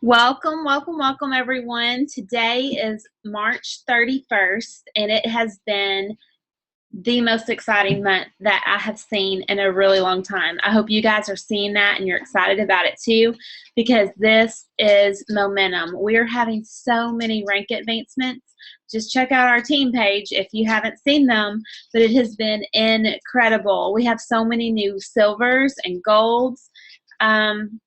Welcome, welcome, welcome, everyone. Today is March 31st, and it has been the most exciting month that I have seen in a really long time. I hope you guys are seeing that and you're excited about it too, because this is momentum. We are having so many rank advancements. Just check out our team page if you haven't seen them, but it has been incredible. We have so many new silvers and golds,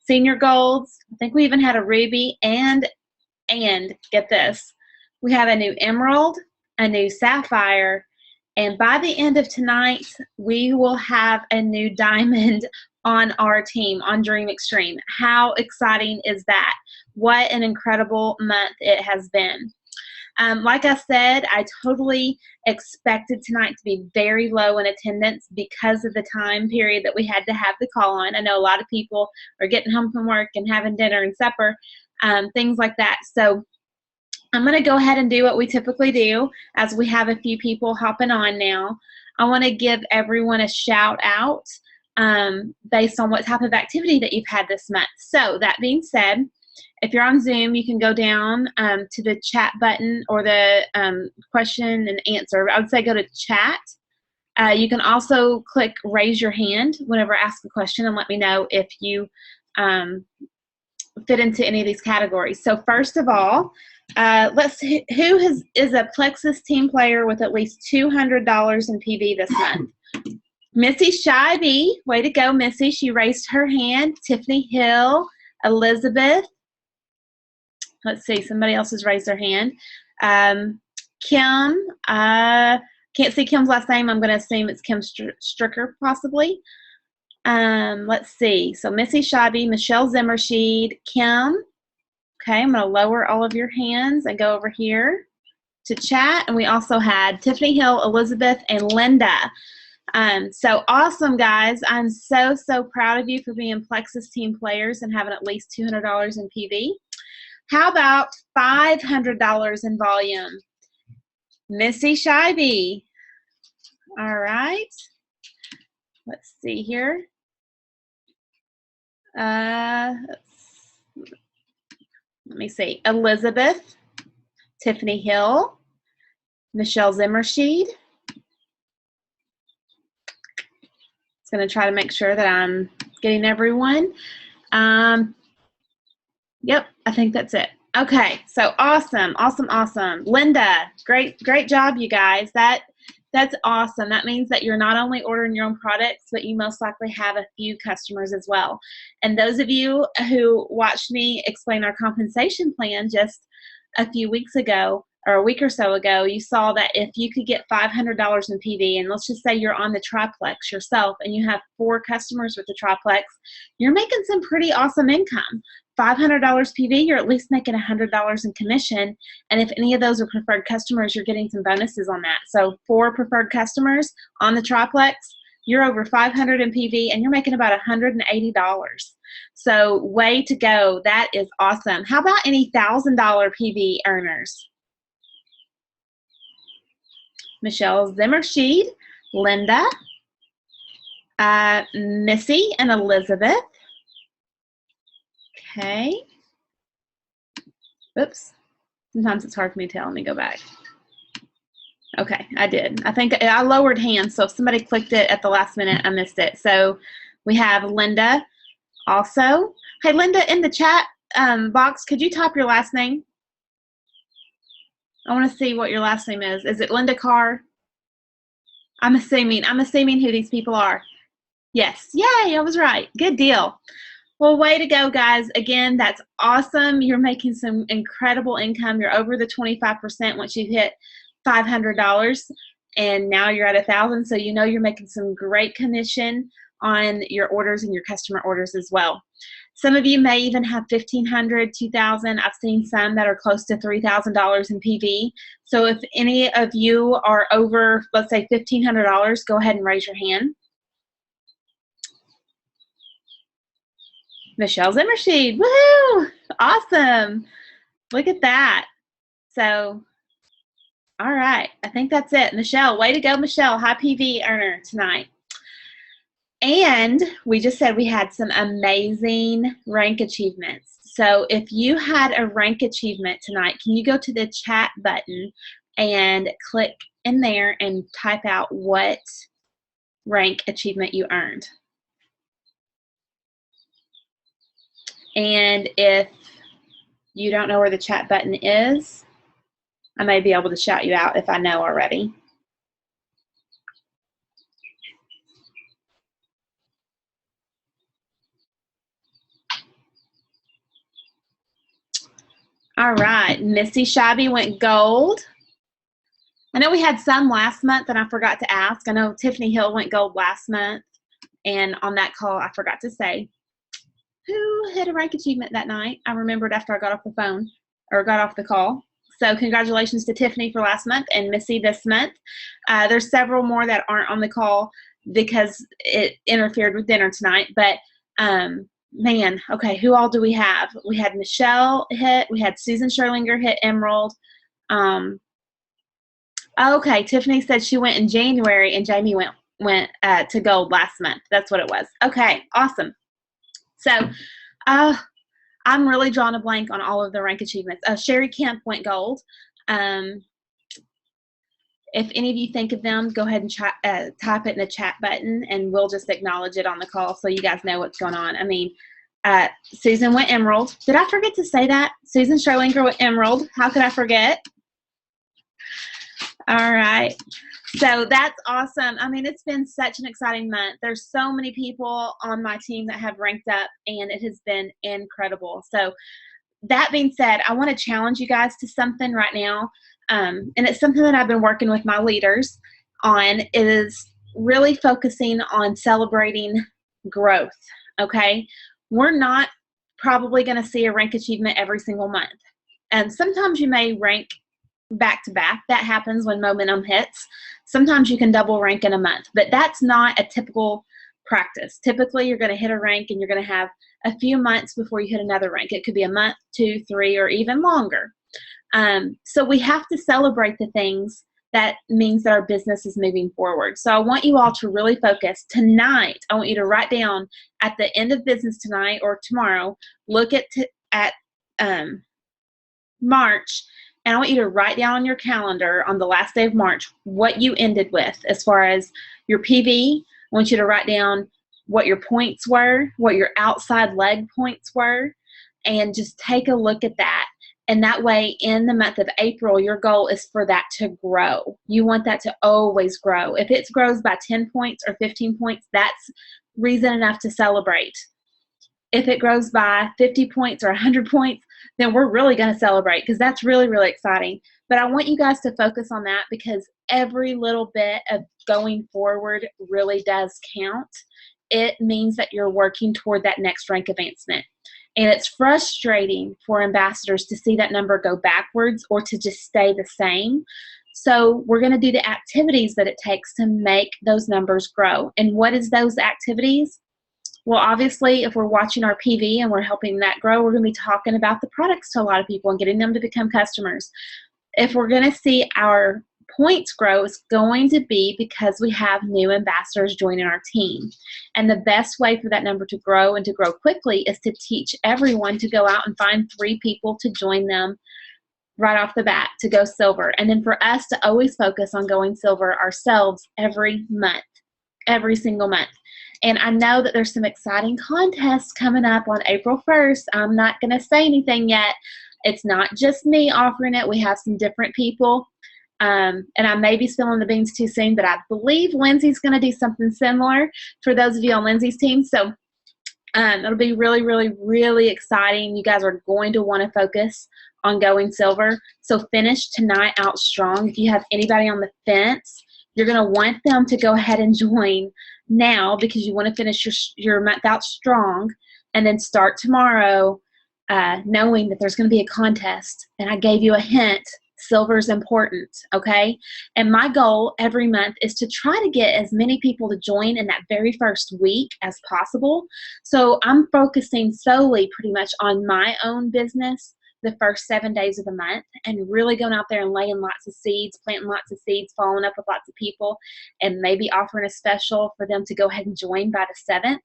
senior golds. I think we even had a ruby and get this, we have a new emerald, a new sapphire, and by the end of tonight, we will have a new diamond on our team on Dream Extreme. How exciting is that? What an incredible month it has been. Like I said, I totally expected tonight to be very low in attendance because of the time period that we had to have the call on. I know a lot of people are getting home from work and having dinner and supper, things like that. So I'm going to go ahead and do what we typically do as we have a few people hopping on now. I want to give everyone a shout out based on what type of activity that you've had this month. So that being said, if you're on Zoom, you can go down to the chat button or the question and answer. I would say go to chat. You can also click raise your hand whenever I ask a question and let me know if you fit into any of these categories. So first of all, let's see, is a Plexus team player with at least $200 in PV this month? Missy Scheibe, way to go, Missy. She raised her hand. Tiffany Hill, Elizabeth. Let's see, somebody else has raised their hand. Kim, can't see Kim's last name. I'm going to assume it's Kim Stricker, possibly. Let's see. So Missy Scheibe, Michelle Zimmershed, Kim. Okay, I'm going to lower all of your hands and go over here to chat. And we also had Tiffany Hill, Elizabeth, and Linda. So awesome, guys. I'm so, so proud of you for being Plexus team players and having at least $200 in PV. How about $500 in volume? Missy Scheibe. All right. Let's see here. Let me see. Elizabeth, Tiffany Hill, Michelle Zimmershed. It's going to try to make sure that I'm getting everyone. Yep, I think that's it. Okay, so awesome, awesome, awesome. Linda, great job, you guys. That's awesome. That means that you're not only ordering your own products, but you most likely have a few customers as well. And those of you who watched me explain our compensation plan just a few weeks ago, or a week or so ago, you saw that if you could get $500 in PV, and let's just say you're on the triplex yourself and you have 4 customers with the triplex, you're making some pretty awesome income. $500 PV, you're at least making $100 in commission. And if any of those are preferred customers, you're getting some bonuses on that. So 4 preferred customers on the triplex, you're over $500 in PV and you're making about $180. So way to go. That is awesome. How about any $1,000 PV earners? Michelle Zimmershed, Linda, Missy, and Elizabeth. Okay. Oops. Sometimes it's hard for me to tell. Let me go back. Okay, I did. I think I lowered hands, so if somebody clicked it at the last minute, I missed it. So we have Linda also. Hey, Linda, in the chat box, could you type your last name? I want to see what your last name is. Is it Linda Carr? I'm assuming who these people are. Yes. Yay, I was right. Good deal. Well, way to go, guys. Again, that's awesome. You're making some incredible income. You're over the 25% once you hit $500, and now you're at $1,000, so you know you're making some great commission on your orders and your customer orders as well. Some of you may even have $1,500, $2,000. I've seen some that are close to $3,000 in PV. So if any of you are over, let's say, $1,500, go ahead and raise your hand. Michelle Zimmershed, woohoo! Awesome. Look at that. So, all right. I think that's it. Michelle, way to go, Michelle. High PV earner tonight. And we just said we had some amazing rank achievements. So if you had a rank achievement tonight, can you go to the chat button and click in there and type out what rank achievement you earned? And if you don't know where the chat button is, I may be able to shout you out if I know already. All right, Missy Shabby went gold. I know we had some last month and I forgot to ask. I know Tiffany Hill went gold last month, and on that call I forgot to say who had a rank achievement that night. I remembered after I got off the phone or got off the call. So congratulations to Tiffany for last month and Missy this month. There's several more that aren't on the call because it interfered with dinner tonight, but man, okay, who all do we have? We had Michelle hit, we had Susan Scherlinger hit emerald. Okay, Tiffany said she went in January and Jamie went to gold last month. That's what it was. Okay, awesome. So I'm really drawing a blank on all of the rank achievements. Sherry Kemp went gold. If any of you think of them, go ahead and type it in the chat button, and we'll just acknowledge it on the call so you guys know what's going on. I mean, Susan went emerald. Did I forget to say that? Susan Scherlinger went emerald. How could I forget? All right. So that's awesome. I mean, it's been such an exciting month. There's so many people on my team that have ranked up, and it has been incredible. So that being said, I want to challenge you guys to something right now. And it's something that I've been working with my leaders on, is really focusing on celebrating growth, okay? We're not probably going to see a rank achievement every single month. And sometimes you may rank back to back. That happens when momentum hits. Sometimes you can double rank in a month, but that's not a typical practice. Typically, you're going to hit a rank and you're going to have a few months before you hit another rank. It could be a month, 2, 3, or even longer. So we have to celebrate the things that means that our business is moving forward. So I want you all to really focus tonight. I want you to write down at the end of business tonight or tomorrow, look at March, and I want you to write down on your calendar on the last day of March what you ended with as far as your PV. I want you to write down what your points were, what your outside leg points were, and just take a look at that. And that way, in the month of April, your goal is for that to grow. You want that to always grow. If it grows by 10 points or 15 points, that's reason enough to celebrate. If it grows by 50 points or 100 points, then we're really going to celebrate, because that's really, really exciting. But I want you guys to focus on that, because every little bit of going forward really does count. It means that you're working toward that next rank advancement. And it's frustrating for ambassadors to see that number go backwards or to just stay the same. So we're going to do the activities that it takes to make those numbers grow. And what is those activities? Well, obviously, if we're watching our PV and we're helping that grow, we're going to be talking about the products to a lot of people and getting them to become customers. If we're going to see our points grow, it's going to be because we have new ambassadors joining our team. And the best way for that number to grow and to grow quickly is to teach everyone to go out and find 3 people to join them right off the bat to go silver. And then for us to always focus on going silver ourselves every month, every single month. And I know that there's some exciting contests coming up on April 1st. I'm not going to say anything yet. It's not just me offering it. We have some different people. And I may be spilling the beans too soon, but I believe Lindsay's going to do something similar for those of you on Lindsay's team. So it'll be really, really, really exciting. You guys are going to want to focus on going silver. So finish tonight out strong. If you have anybody on the fence, you're going to want them to go ahead and join now, because you want to finish your month out strong, and then start tomorrow knowing that there's going to be a contest. And I gave you a hint. Silver is important, okay? And my goal every month is to try to get as many people to join in that very first week as possible. So I'm focusing solely pretty much on my own business the first 7 days of the month and really going out there and laying lots of seeds, planting lots of seeds, following up with lots of people, and maybe offering a special for them to go ahead and join by the 7th.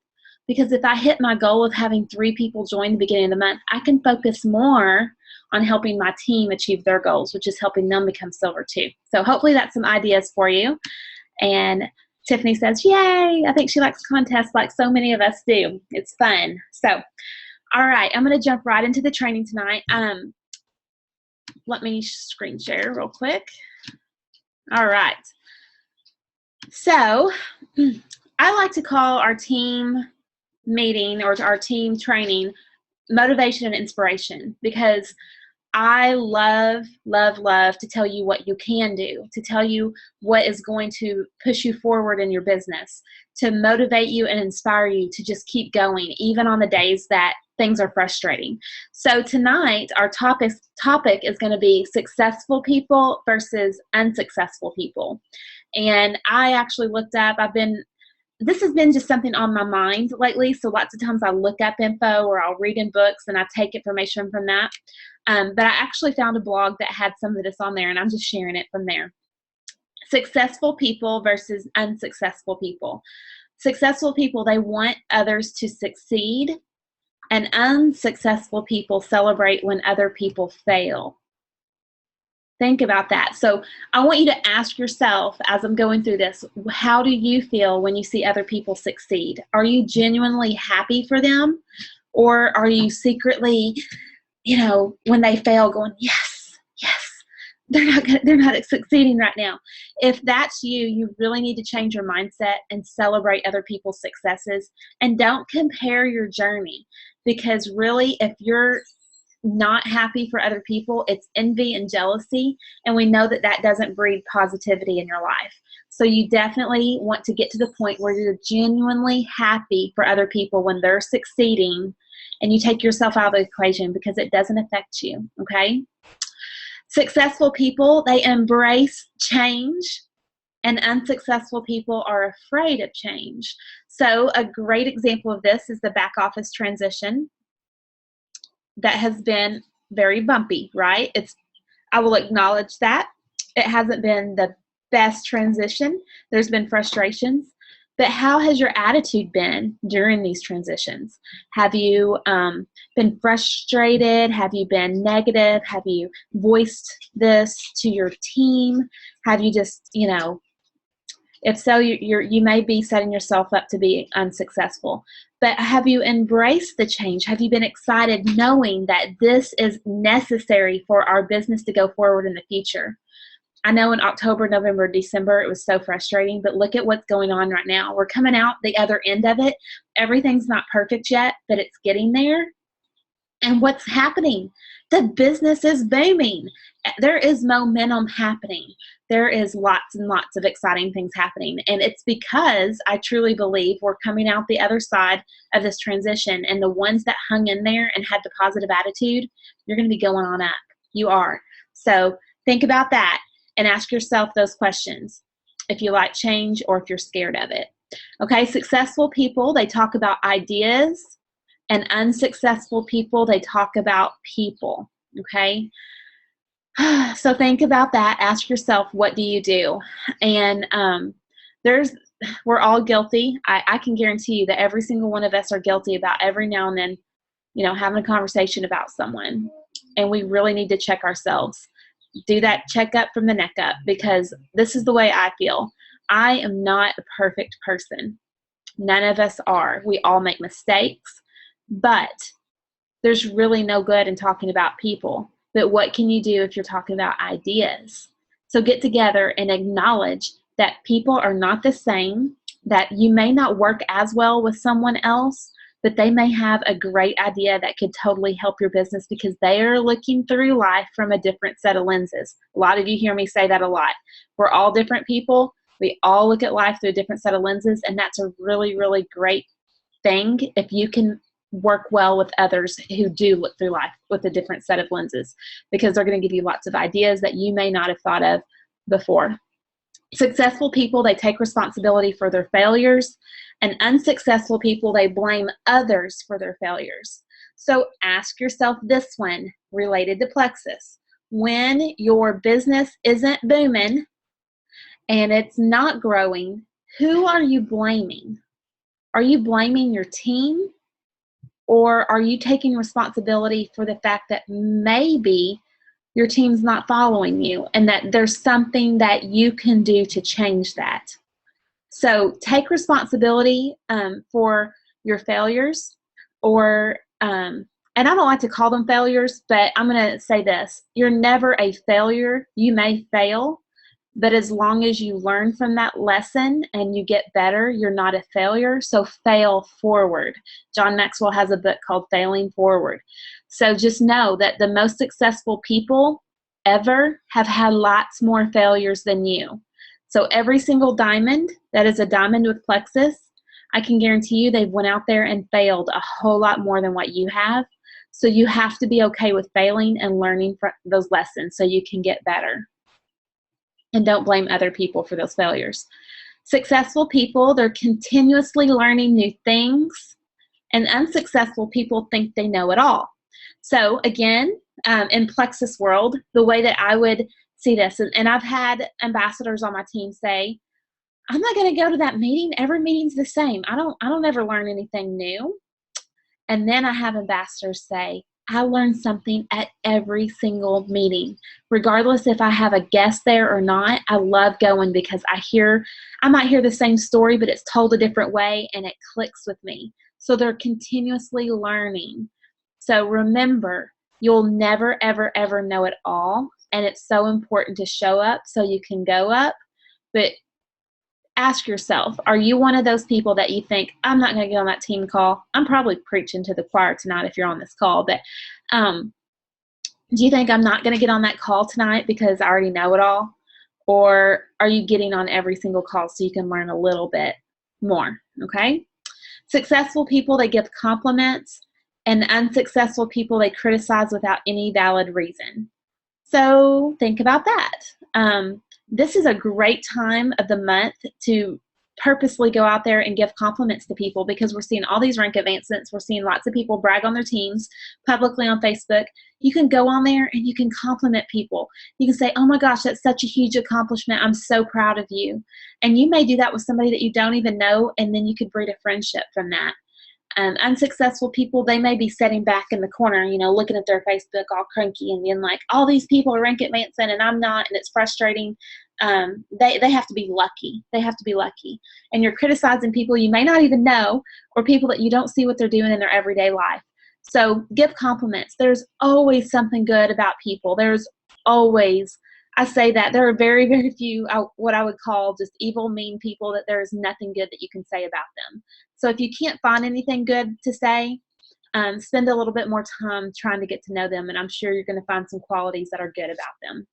Because if I hit my goal of having 3 people join the beginning of the month, I can focus more on helping my team achieve their goals, which is helping them become silver too. So hopefully that's some ideas for you. And Tiffany says, yay, I think she likes contests like so many of us do. It's fun. So, all right, I'm going to jump right into the training tonight. Let me screen share real quick. All right. So I like to call our team meeting or our team training motivation and inspiration, because I love, love, love to tell you what you can do, to tell you what is going to push you forward in your business, to motivate you and inspire you to just keep going, even on the days that things are frustrating. So tonight, our topic is going to be successful people versus unsuccessful people. And I actually looked up, this has been just something on my mind lately, so lots of times I look up info or I'll read in books and I take information from that. But I actually found a blog that had some of this on there, and I'm just sharing it from there. Successful people versus unsuccessful people. Successful people, they want others to succeed, and unsuccessful people celebrate when other people fail. Think about that. So I want you to ask yourself as I'm going through this, how do you feel when you see other people succeed? Are you genuinely happy for them? Or are you secretly, when they fail going, yes, they're not succeeding right now. If that's you, you really need to change your mindset and celebrate other people's successes, and don't compare your journey, because really if you're not happy for other people, it's envy and jealousy, and we know that doesn't breed positivity in your life. So you definitely want to get to the point where you're genuinely happy for other people when they're succeeding, and you take yourself out of the equation because it doesn't affect you, okay? Successful people, they embrace change, and unsuccessful people are afraid of change. So a great example of this is the back office transition that has been very bumpy, right? I will acknowledge that. It hasn't been the best transition. There's been frustrations. But how has your attitude been during these transitions? Have you been frustrated? Have you been negative? Have you voiced this to your team? Have you just, if so, you may be setting yourself up to be unsuccessful. But have you embraced the change? Have you been excited knowing that this is necessary for our business to go forward in the future? I know in October, November, December, it was so frustrating, but look at what's going on right now. We're coming out the other end of it. Everything's not perfect yet, but it's getting there. And what's happening? The business is booming. There is momentum happening. There is lots and lots of exciting things happening. And it's because I truly believe we're coming out the other side of this transition. And the ones that hung in there and had the positive attitude, you're going to be going on up. You are. So think about that and ask yourself those questions. If you like change or if you're scared of it. Okay, successful people, they talk about ideas. And unsuccessful people, they talk about people, okay? So think about that. Ask yourself, what do you do? And we're all guilty. I can guarantee you that every single one of us are guilty about every now and then, having a conversation about someone. And we really need to check ourselves. Do that checkup from the neck up, because this is the way I feel. I am not a perfect person. None of us are. We all make mistakes. But there's really no good in talking about people. But what can you do if you're talking about ideas? So get together and acknowledge that people are not the same, that you may not work as well with someone else, but they may have a great idea that could totally help your business because they are looking through life from a different set of lenses. A lot of you hear me say that a lot. We're all different people. We all look at life through a different set of lenses, and that's a really, really great thing if you can work well with others who do look through life with a different set of lenses, because they're going to give you lots of ideas that you may not have thought of before. Successful people, they take responsibility for their failures, and unsuccessful people, they blame others for their failures. So ask yourself this one: related to plexus. When your business isn't booming and it's not growing, who are you blaming? Are you blaming your team? Or are you taking responsibility for the fact that maybe your team's not following you and that there's something that you can do to change that? So take responsibility for your failures, or, and I don't like to call them failures, but I'm going to say this. You're never a failure. You may fail, but as long as you learn from that lesson and you get better, you're not a failure. So fail forward. John Maxwell has a book called Failing Forward. So just know that the most successful people ever have had lots more failures than you. So every single diamond that is a diamond with plexus, I can guarantee you they've went out there and failed a whole lot more than what you have. So you have to be okay with failing and learning from those lessons so you can get better. And don't blame other people for those failures. Successful people, they're continuously learning new things, and unsuccessful people think they know it all. So again, in Plexus world, the way that I would see this, and I've had ambassadors on my team say, I'm not going to go to that meeting. Every meeting's the same. I don't ever learn anything new. And then I have ambassadors say, I learn something at every single meeting. Regardless if I have a guest there or not, I love going because I might hear the same story, but it's told a different way and it clicks with me. So they're continuously learning. So remember, you'll never, ever, ever know it all. And it's so important to show up so you can go up. But ask yourself, are you one of those people that you think, I'm not going to get on that team call? I'm probably preaching to the choir tonight if you're on this call, but do you think I'm not going to get on that call tonight because I already know it all? Or are you getting on every single call so you can learn a little bit more, okay? Successful people, they give compliments, and unsuccessful people, they criticize without any valid reason. So think about that. This is a great time of the month to purposely go out there and give compliments to people because we're seeing all these rank advancements. We're seeing lots of people brag on their teams publicly on Facebook. You can go on there and you can compliment people. You can say, oh my gosh, that's such a huge accomplishment. I'm so proud of you. And you may do that with somebody that you don't even know, and then you could breed a friendship from that. Unsuccessful people, they may be sitting back in the corner, looking at their Facebook all cranky and being like, all these people are rank advancing and I'm not, and it's frustrating. They have to be lucky. They have to be lucky. And you're criticizing people you may not even know, or people that you don't see what they're doing in their everyday life. So give compliments. There's always something good about people. There's always, I say that there are very, very few what I would call just evil, mean people that there is nothing good that you can say about them. So if you can't find anything good to say, spend a little bit more time trying to get to know them, and I'm sure you're going to find some qualities that are good about them.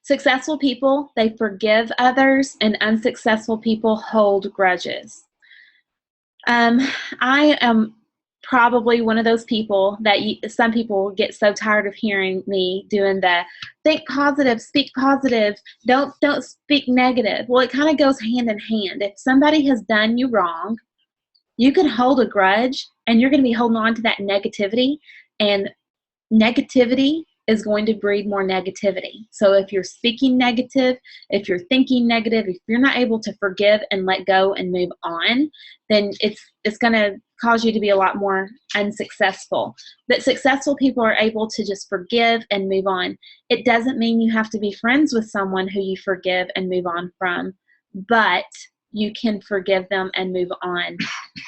Successful people, they forgive others, and unsuccessful people hold grudges. I am probably one of those people that some people get so tired of hearing me doing the think positive, speak positive, don't speak negative. Well, it kind of goes hand in hand. If somebody has done you wrong, you can hold a grudge and you're going to be holding on to that negativity, and negativity is going to breed more negativity. So if you're speaking negative, if you're thinking negative, if you're not able to forgive and let go and move on, then it's going to cause you to be a lot more unsuccessful. But successful people are able to just forgive and move on. It doesn't mean you have to be friends with someone who you forgive and move on from, but you can forgive them and move on.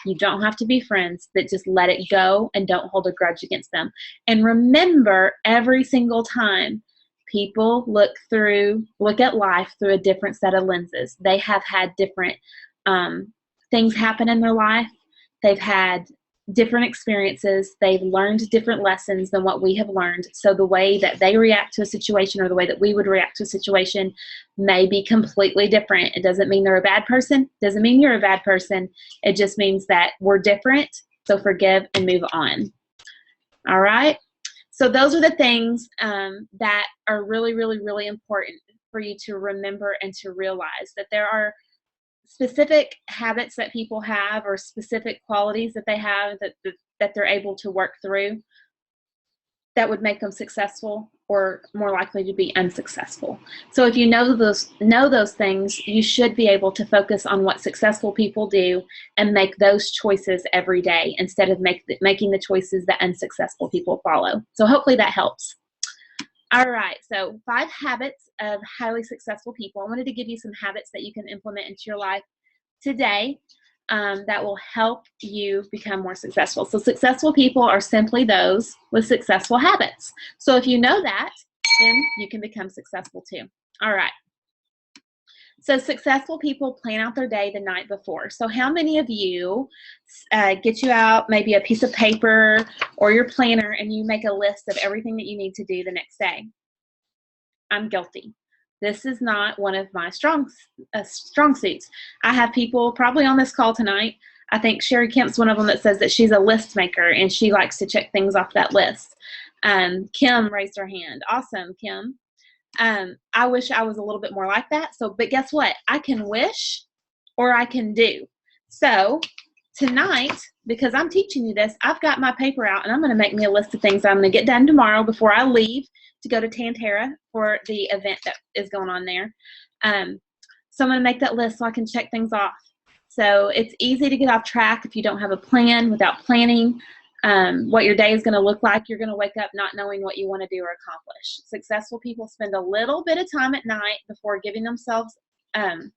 You don't have to be friends, but just let it go and don't hold a grudge against them. And remember, every single time people look at life through a different set of lenses. They have had different things happen in their life. They've had different experiences. They've learned different lessons than what we have learned. So the way that they react to a situation or the way that we would react to a situation may be completely different. It doesn't mean they're a bad person. It doesn't mean you're a bad person. It just means that we're different. So forgive and move on. All right. So those are the things that are really, really, really important for you to remember and to realize that there are specific habits that people have or specific qualities that they have that they're able to work through. that would make them successful or more likely to be unsuccessful. So if you know those things, you should be able to focus on what successful people do and make those choices every day instead of making the choices that unsuccessful people follow. So hopefully that helps. All right, so 5 habits of highly successful people. I wanted to give you some habits that you can implement into your life today that will help you become more successful. So successful people are simply those with successful habits. So if you know that, then you can become successful too. All right. So successful people plan out their day the night before. So how many of you get you out maybe a piece of paper or your planner and you make a list of everything that you need to do the next day? I'm guilty. This is not one of my strong suits. I have people probably on this call tonight. I think Sherry Kemp's one of them that says that she's a list maker and she likes to check things off that list. Kim raised her hand. Awesome, Kim. I wish I was a little bit more like that. But guess what? I can wish or I can do. So tonight, because I'm teaching you this, I've got my paper out and I'm going to make me a list of things that I'm going to get done tomorrow before I leave to go to Tantera for the event that is going on there. So I'm going to make that list so I can check things off. So it's easy to get off track if you don't have a plan. Without planning what your day is going to look like, you're going to wake up not knowing what you want to do or accomplish. Successful people spend a little bit of time at night before giving themselves and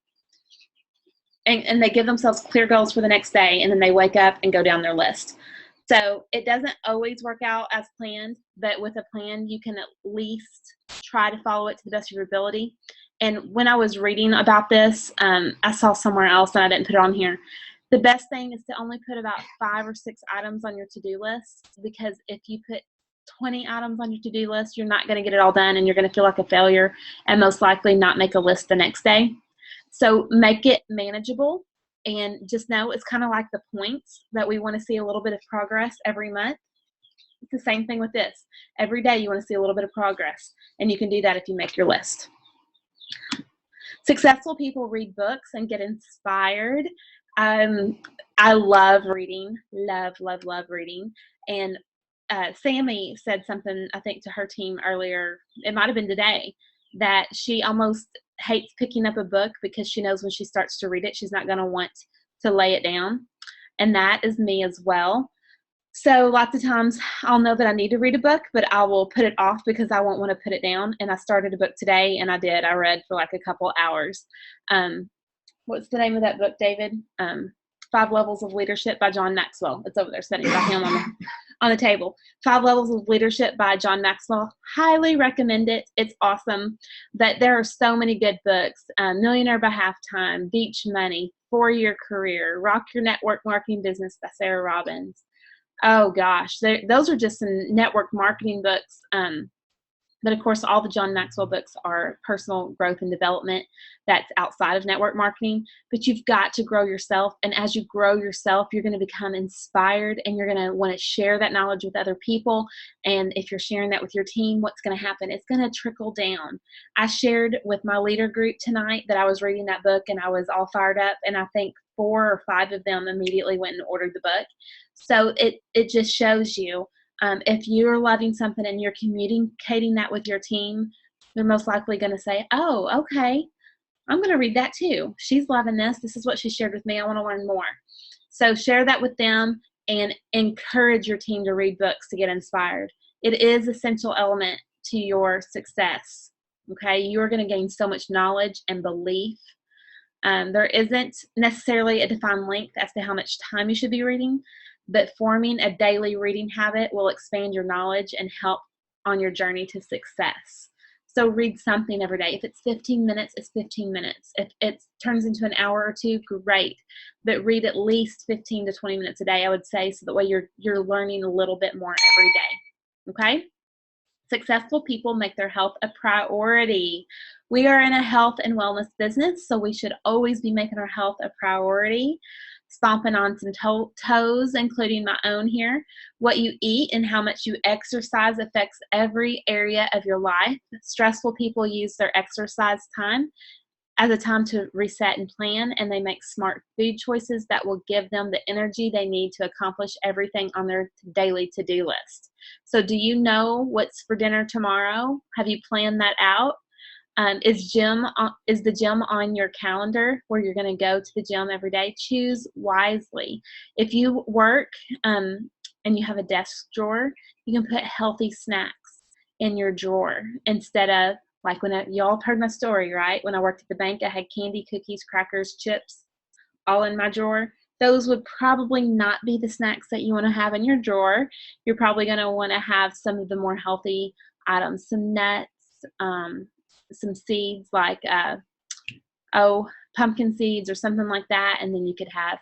they give themselves clear goals for the next day, and then they wake up and go down their list. So it doesn't always work out as planned, but with a plan, you can at least try to follow it to the best of your ability. And when I was reading about this, I saw somewhere else, and I didn't put it on here. The best thing is to only put about 5 or 6 items on your to-do list, because if you put 20 items on your to-do list, you're not going to get it all done, and you're going to feel like a failure and most likely not make a list the next day. So make it manageable. And just know it's kind of like the points that we want to see a little bit of progress every month. It's the same thing with this. Every day you want to see a little bit of progress, and you can do that if you make your list. Successful people read books and get inspired. I love reading, love reading. And Sammy said something, I think, to her team earlier, it might have been today, that she almost hates picking up a book because she knows when she starts to read it, she's not going to want to lay it down. And that is me as well. So lots of times I'll know that I need to read a book, but I will put it off because I won't want to put it down. And I started a book today, and I did. I read for like a couple hours. What's the name of that book, David? 5 Levels of Leadership by John Maxwell. It's over there sitting by him on the table. 5 Levels of Leadership by John Maxwell. Highly recommend it. It's awesome. But there are so many good books. Millionaire by Halftime, Beach Money, 4-Year Career, Rock Your Network Marketing Business by Sarah Robbins. Oh gosh, those are just some network marketing books. But of course, all the John Maxwell books are personal growth and development. That's outside of network marketing. But you've got to grow yourself. And as you grow yourself, you're going to become inspired, and you're going to want to share that knowledge with other people. And if you're sharing that with your team, what's going to happen? It's going to trickle down. I shared with my leader group tonight that I was reading that book, and I was all fired up. And I think 4 or 5 of them immediately went and ordered the book. So it just shows you, if you're loving something and you're communicating that with your team, they're most likely going to say, oh, okay, I'm going to read that too. She's loving this. This is what she shared with me. I want to learn more. So share that with them and encourage your team to read books to get inspired. It is an essential element to your success. Okay, you're going to gain so much knowledge and belief. There isn't necessarily a defined length as to how much time you should be reading, but forming a daily reading habit will expand your knowledge and help on your journey to success. So read something every day. If it's 15 minutes, it's 15 minutes. If it turns into an hour or 2, great. But read at least 15 to 20 minutes a day, I would say, so that way you're learning a little bit more every day. Okay? Successful people make their health a priority. We are in a health and wellness business, so we should always be making our health a priority. Stomping on some toes, including my own here. What you eat and how much you exercise affects every area of your life. Stressful people use their exercise time as a time to reset and plan, and they make smart food choices that will give them the energy they need to accomplish everything on their daily to-do list. So do you know what's for dinner tomorrow? Have you planned that out? Is the gym on your calendar where you're going to go to the gym every day? Choose wisely. If you work and you have a desk drawer, you can put healthy snacks in your drawer instead of, like, y'all heard my story, right? When I worked at the bank, I had candy, cookies, crackers, chips, all in my drawer. Those would probably not be the snacks that you want to have in your drawer. You're probably going to want to have some of the more healthy items, some nuts, some seeds like pumpkin seeds or something like that, and then you could have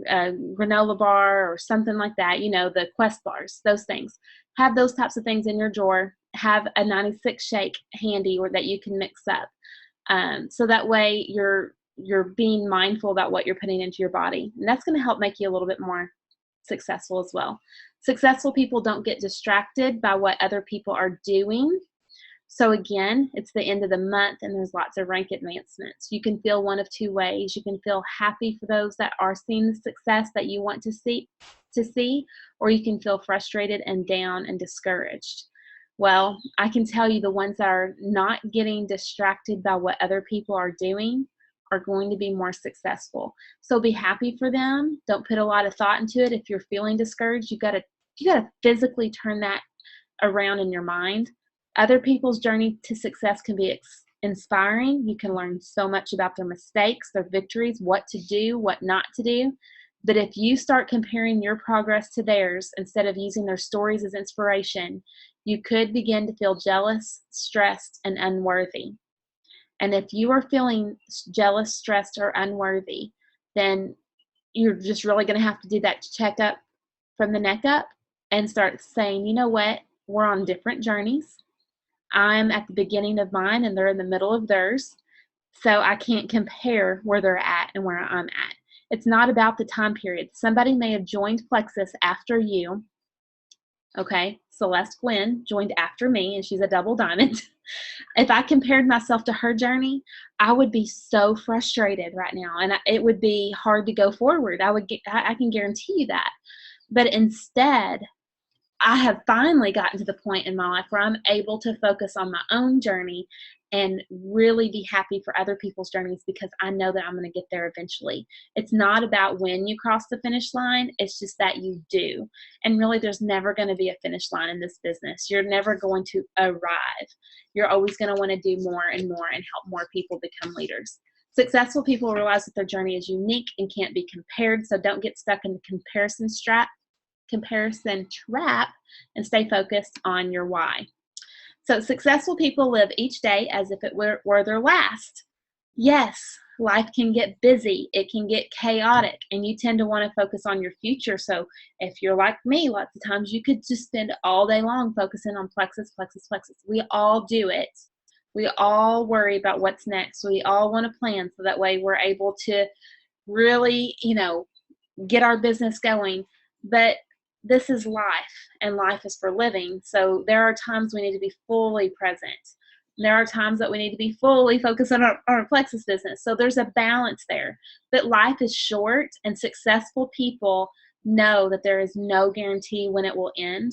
a granola bar or something like that, the Quest bars, those things. Have those types of things in your drawer. Have a 96 shake handy or that you can mix up. So that way you're being mindful about what you're putting into your body. And that's going to help make you a little bit more successful as well. Successful people don't get distracted by what other people are doing. So again, it's the end of the month and there's lots of rank advancements. You can feel one of two ways. You can feel happy for those that are seeing the success that you want to see, or you can feel frustrated and down and discouraged. Well, I can tell you the ones that are not getting distracted by what other people are doing are going to be more successful. So be happy for them. Don't put a lot of thought into it. If you're feeling discouraged, you gotta physically turn that around in your mind. Other people's journey to success can be inspiring. You can learn so much about their mistakes, their victories, what to do, what not to do. But if you start comparing your progress to theirs instead of using their stories as inspiration, you could begin to feel jealous, stressed, and unworthy. And if you are feeling jealous, stressed, or unworthy, then you're just really going to have to do that checkup from the neck up and start saying, you know what, we're on different journeys. I'm at the beginning of mine and they're in the middle of theirs. So I can't compare where they're at and where I'm at. It's not about the time period. Somebody may have joined Plexus after you. Okay, Celeste Gwynn joined after me and she's a double diamond. If I compared myself to her journey, I would be so frustrated right now and it would be hard to go forward. I can guarantee you that. But instead, I have finally gotten to the point in my life where I'm able to focus on my own journey and really be happy for other people's journeys because I know that I'm going to get there eventually. It's not about when you cross the finish line, it's just that you do. And really, there's never going to be a finish line in this business. You're never going to arrive. You're always going to want to do more and more and help more people become leaders. Successful people realize that their journey is unique and can't be compared, so don't get stuck in the comparison trap and stay focused on your why. So successful people live each day as if it were their last. Yes, life can get busy, it can get chaotic, and you tend to want to focus on your future. So if you're like me, lots of times you could just spend all day long focusing on Plexus. We all do it. We all worry about what's next. We all want to plan so that way we're able to really, get our business going. But this is life, and life is for living. So there are times we need to be fully present. There are times that we need to be fully focused on our Plexus business. So there's a balance there. But life is short, and successful people know that there is no guarantee when it will end.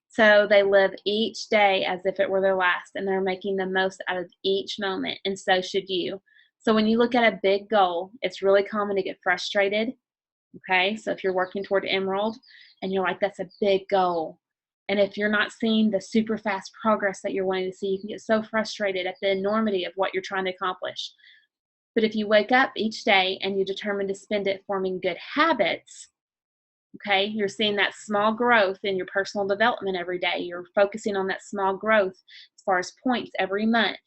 So they live each day as if it were their last, and they're making the most out of each moment, and so should you. So when you look at a big goal, it's really common to get frustrated. Okay, so if you're working toward Emerald and you're like, that's a big goal, and if you're not seeing the super fast progress that you're wanting to see, you can get so frustrated at the enormity of what you're trying to accomplish. But if you wake up each day and you determine to spend it forming good habits, okay, you're seeing that small growth in your personal development every day. You're focusing on that small growth as far as points every month,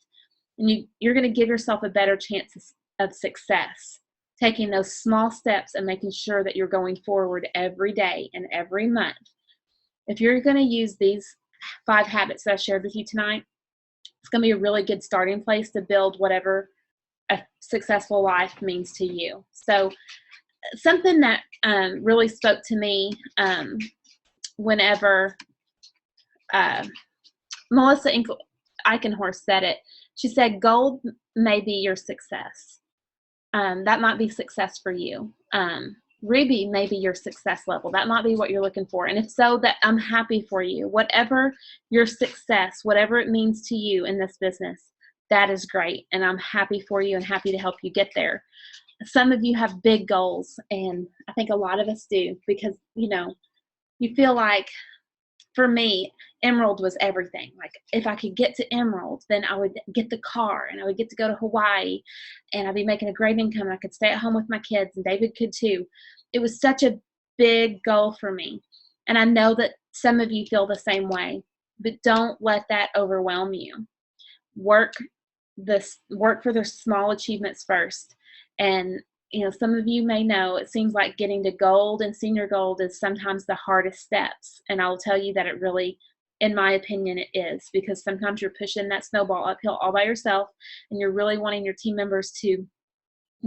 and you're going to give yourself a better chance of success. Taking those small steps and making sure that you're going forward every day and every month. If you're going to use these 5 habits that I shared with you tonight, it's going to be a really good starting place to build whatever a successful life means to you. So something that really spoke to me whenever Melissa Eichenhorst said it. She said, gold may be your success. That might be success for you. Ruby may be your success level. That might be what you're looking for. And if so, that I'm happy for you. Whatever your success, whatever it means to you in this business, that is great. And I'm happy for you and happy to help you get there. Some of you have big goals, and I think a lot of us do, because, you feel like, for me, Emerald was everything. Like, if I could get to Emerald, then I would get the car and I would get to go to Hawaii and I'd be making a great income and I could stay at home with my kids, and David could too. It was such a big goal for me. And I know that some of you feel the same way, but don't let that overwhelm you. Work for the small achievements first. And some of you may know it seems like getting to gold and senior gold is sometimes the hardest steps. And I'll tell you that it really, in my opinion, it is, because sometimes you're pushing that snowball uphill all by yourself, and you're really wanting your team members to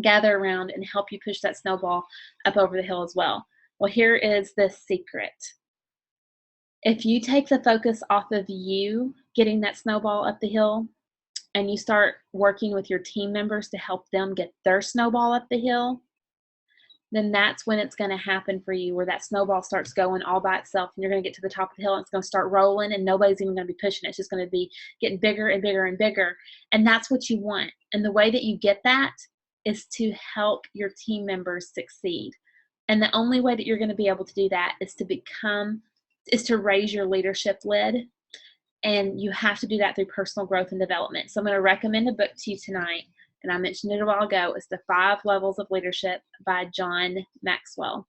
gather around and help you push that snowball up over the hill as well. Well, here is the secret. If you take the focus off of you getting that snowball up the hill, and you start working with your team members to help them get their snowball up the hill, then that's when it's going to happen for you, where that snowball starts going all by itself, and you're going to get to the top of the hill and it's going to start rolling, and nobody's even going to be pushing it. It's just going to be getting bigger and bigger and bigger. And that's what you want. And the way that you get that is to help your team members succeed. And the only way that you're going to be able to do that is to raise your leadership lid. And you have to do that through personal growth and development. So I'm going to recommend a book to you tonight, and I mentioned it a while ago. It's The 5 Levels of Leadership by John Maxwell.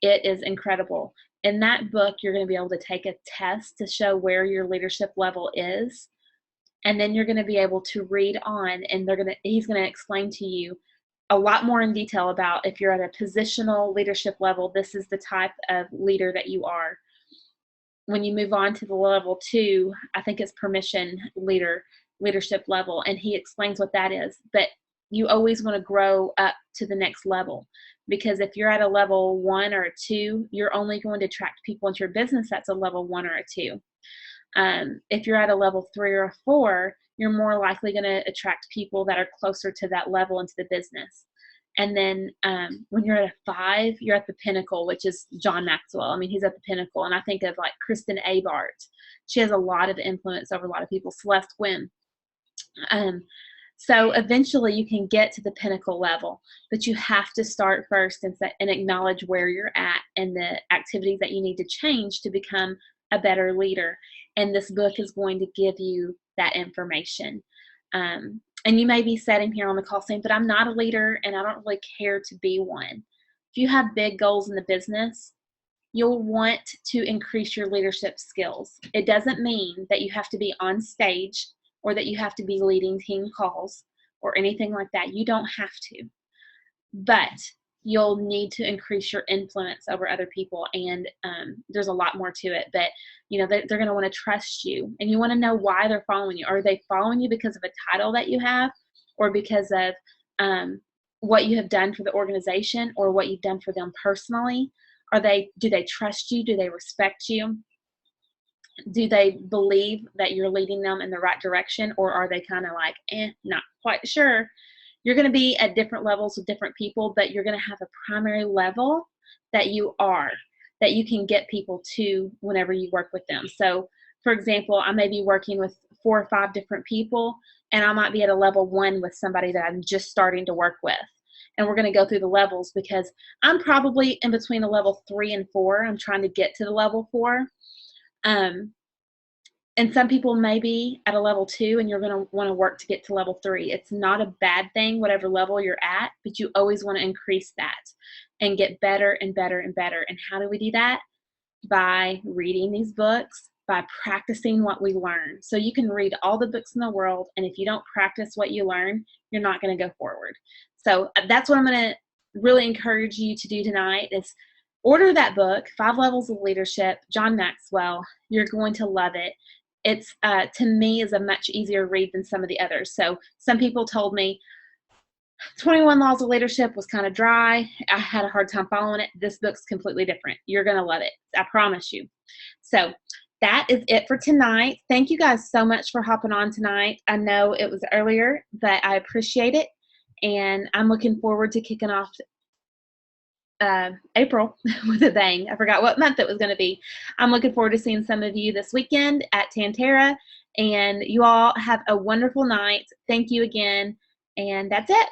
It is incredible. In that book, you're going to be able to take a test to show where your leadership level is, and then you're going to be able to read on, and he's going to explain to you a lot more in detail about, if you're at a positional leadership level, this is the type of leader that you are. When you move on to the level 2, I think it's permission leadership level, and he explains what that is. But you always want to grow up to the next level, because if you're at a level 1 or a 2, you're only going to attract people into your business that's a level 1 or a 2. If you're at a level 3 or a 4, you're more likely going to attract people that are closer to that level into the business. And then when you're at a 5, you're at the pinnacle, which is John Maxwell. I mean, he's at the pinnacle. And I think of like Kristen Abart. She has a lot of influence over a lot of people. Celeste Gwynn. So eventually you can get to the pinnacle level, but you have to start first and acknowledge where you're at and the activities that you need to change to become a better leader. And this book is going to give you that information. And you may be sitting here on the call saying, but I'm not a leader and I don't really care to be one. If you have big goals in the business, you'll want to increase your leadership skills. It doesn't mean that you have to be on stage or that you have to be leading team calls or anything like that. You don't have to. But you'll need to increase your influence over other people, and there's a lot more to it. But they're going to want to trust you, and you want to know why they're following you. Are they following you because of a title that you have, or because of what you have done for the organization, or what you've done for them personally? Do they trust you? Do they respect you? Do they believe that you're leading them in the right direction, or are they kind of like, not quite sure? You're going to be at different levels with different people, but you're going to have a primary level that you can get people to whenever you work with them. So, for example, I may be working with 4 or 5 different people, and I might be at a level 1 with somebody that I'm just starting to work with. And we're going to go through the levels, because I'm probably in between a level 3 and 4. I'm trying to get to the level 4. And some people may be at a level 2, and you're going to want to work to get to level 3. It's not a bad thing, whatever level you're at, but you always want to increase that and get better and better and better. And how do we do that? By reading these books, by practicing what we learn. So you can read all the books in the world, and if you don't practice what you learn, you're not going to go forward. So that's what I'm going to really encourage you to do tonight, is order that book, 5 Levels of Leadership, John Maxwell. You're going to love it. It's, to me, is a much easier read than some of the others. So some people told me 21 Laws of Leadership was kind of dry. I had a hard time following it. This book's completely different. You're going to love it. I promise you. So that is it for tonight. Thank you guys so much for hopping on tonight. I know it was earlier, but I appreciate it. And I'm looking forward to kicking off April with a bang. I forgot what month it was going to be. I'm looking forward to seeing some of you this weekend at Tantera. And you all have a wonderful night. Thank you again. And that's it.